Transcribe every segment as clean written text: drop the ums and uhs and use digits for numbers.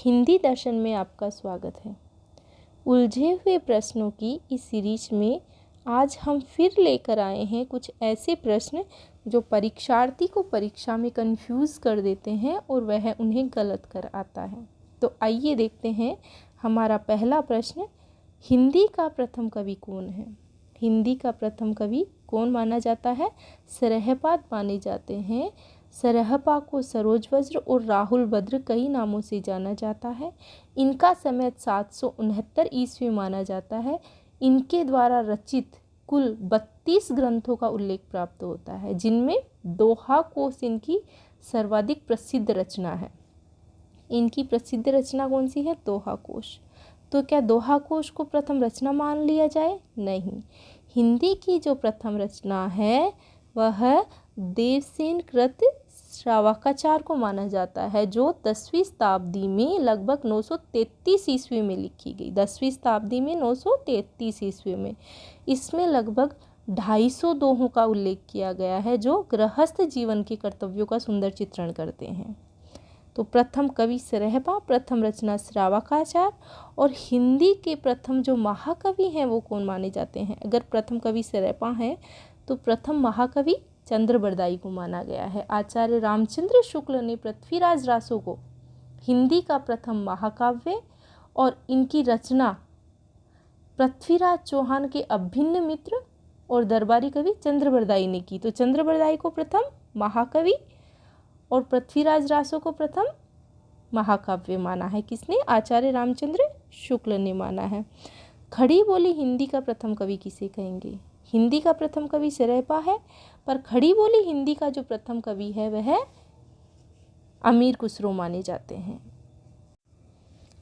हिंदी दर्शन में आपका स्वागत है। उलझे हुए प्रश्नों की इस सीरीज में आज हम फिर लेकर आए हैं कुछ ऐसे प्रश्न जो परीक्षार्थी को परीक्षा में कंफ्यूज कर देते हैं और वह उन्हें गलत कर आता है। तो आइए देखते हैं हमारा पहला प्रश्न, हिंदी का प्रथम कवि कौन है? हिंदी का प्रथम कवि कौन माना जाता है? सरहपाद माने जाते हैं। सरहपा को सरोज वज्र और राहुल भद्र कई नामों से जाना जाता है। इनका समय 769 ईस्वी माना जाता है। इनके द्वारा रचित कुल 32 ग्रंथों का उल्लेख प्राप्त होता है, जिनमें दोहा कोश इनकी सर्वाधिक प्रसिद्ध रचना है। इनकी प्रसिद्ध रचना कौन सी है? दोहा कोश। तो क्या दोहा कोश को प्रथम रचना मान लिया जाए? नहीं। हिंदी की जो प्रथम रचना है वह देवसेन कृत श्रावकाचार को माना जाता है, जो 10वीं शताब्दी में लगभग 933 ईस्वी में लिखी गई। 10वीं शताब्दी में 933 ईस्वी में इसमें लगभग 250 दोहों का उल्लेख किया गया है, जो गृहस्थ जीवन के कर्तव्यों का सुंदर चित्रण करते हैं। तो प्रथम कवि सरहपा, प्रथम रचना श्रावकाचार। और हिंदी के प्रथम जो महाकवि हैं वो कौन माने जाते हैं? अगर प्रथम कवि सरहपा है तो प्रथम महाकवि चंद्रबरदाई को माना गया है। आचार्य रामचंद्र शुक्ल ने पृथ्वीराज रासो को हिंदी का प्रथम महाकाव्य और इनकी रचना पृथ्वीराज चौहान के अभिन्न मित्र और दरबारी कवि चंद्रबरदाई ने की। तो चंद्रबरदाई को प्रथम महाकवि और पृथ्वीराज रासो को प्रथम महाकाव्य माना है। किसने? आचार्य रामचंद्र शुक्ल ने माना है। खड़ी बोली हिंदी का प्रथम कवि किसे कहेंगे? हिंदी का प्रथम कवि सरहपा है, पर खड़ी बोली हिंदी का जो प्रथम कवि है वह अमीर खुसरो माने जाते हैं।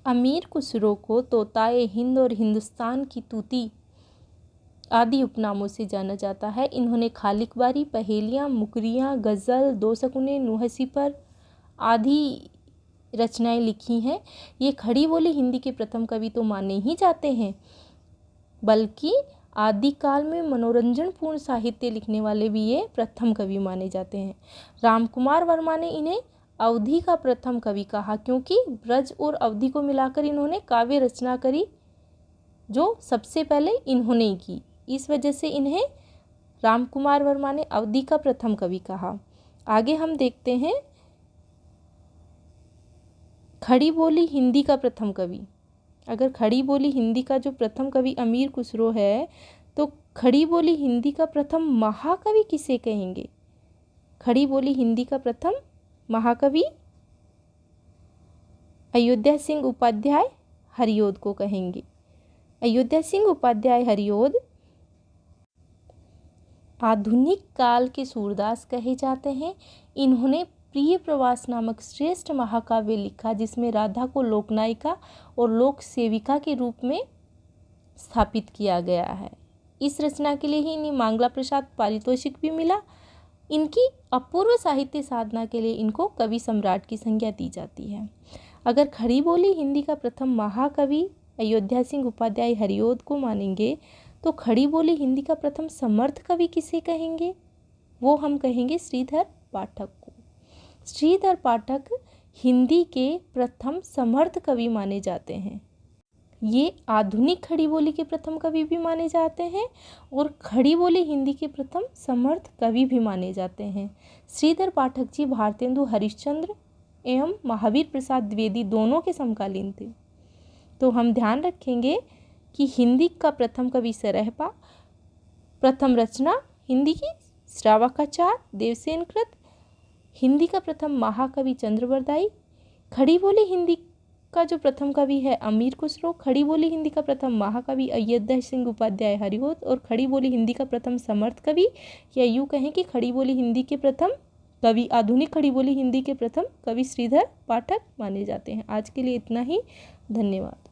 अमीर खुसरो को तोताए हिंद और हिंदुस्तान की तूती आदि उपनामों से जाना जाता है। इन्होंने खालिकबारी, पहेलियाँ, मुकरियाँ, गज़ल, दो शकुने, नुहसीपर आदि रचनाएं लिखी हैं। ये खड़ी बोली हिंदी के प्रथम कवि तो माने ही जाते हैं, बल्कि आदिकाल में मनोरंजनपूर्ण साहित्य लिखने वाले भी ये प्रथम कवि माने जाते हैं। रामकुमार वर्मा ने इन्हें अवधि का प्रथम कवि कहा, क्योंकि ब्रज और अवधि को मिलाकर इन्होंने काव्य रचना करी, जो सबसे पहले इन्होंने ही की। इस वजह से इन्हें रामकुमार वर्मा ने अवधि का प्रथम कवि कहा। आगे हम देखते हैं खड़ी बोली हिंदी का प्रथम कवि। अगर खड़ी बोली हिंदी का जो प्रथम कवि अमीर खुसरो है, तो खड़ी बोली हिंदी का प्रथम महाकवि किसे कहेंगे? खड़ी बोली हिंदी का प्रथम महाकवि अयोध्या सिंह उपाध्याय हरिओद को कहेंगे। अयोध्या सिंह उपाध्याय हरिओद आधुनिक काल के सूरदास कहे जाते हैं। इन्होंने प्रिय प्रवास नामक श्रेष्ठ महाकाव्य लिखा, जिसमें राधा को लोकनायिका और लोक सेविका के रूप में स्थापित किया गया है। इस रचना के लिए ही इन्हें मांगला प्रसाद पारितोषिक भी मिला। इनकी अपूर्व साहित्य साधना के लिए इनको कवि सम्राट की संज्ञा दी जाती है। अगर खड़ी बोली हिंदी का प्रथम महाकवि अयोध्या सिंह उपाध्याय हरिओद को मानेंगे, तो खड़ी बोली हिंदी का प्रथम समर्थ कवि किसे कहेंगे? वो हम कहेंगे श्रीधर पाठक को। श्रीधर पाठक हिंदी के प्रथम समर्थ कवि माने जाते हैं। ये आधुनिक खड़ी बोली के प्रथम कवि भी माने जाते हैं और खड़ी बोली हिंदी के प्रथम समर्थ कवि भी माने जाते हैं। श्रीधर पाठक जी भारतेंदु हरिश्चंद्र एवं महावीर प्रसाद द्विवेदी दोनों के समकालीन थे। तो हम ध्यान रखेंगे कि हिंदी का प्रथम कवि सरहपा, प्रथम रचना हिंदी की श्रावकाचार देवसेन कृत, हिंदी का प्रथम महाकवि चंद्रबरदाई, खड़ी बोली हिंदी का जो प्रथम कवि है अमीर खुसरो, खड़ी बोली हिंदी का प्रथम महाकवि अयोध्या सिंह उपाध्याय हरिओद, और खड़ी बोली हिंदी का प्रथम समर्थ कवि, या यूँ कहें कि खड़ी बोली हिंदी के प्रथम कवि, आधुनिक खड़ी बोली हिंदी के प्रथम कवि श्रीधर पाठक माने जाते हैं। आज के लिए इतना ही। धन्यवाद।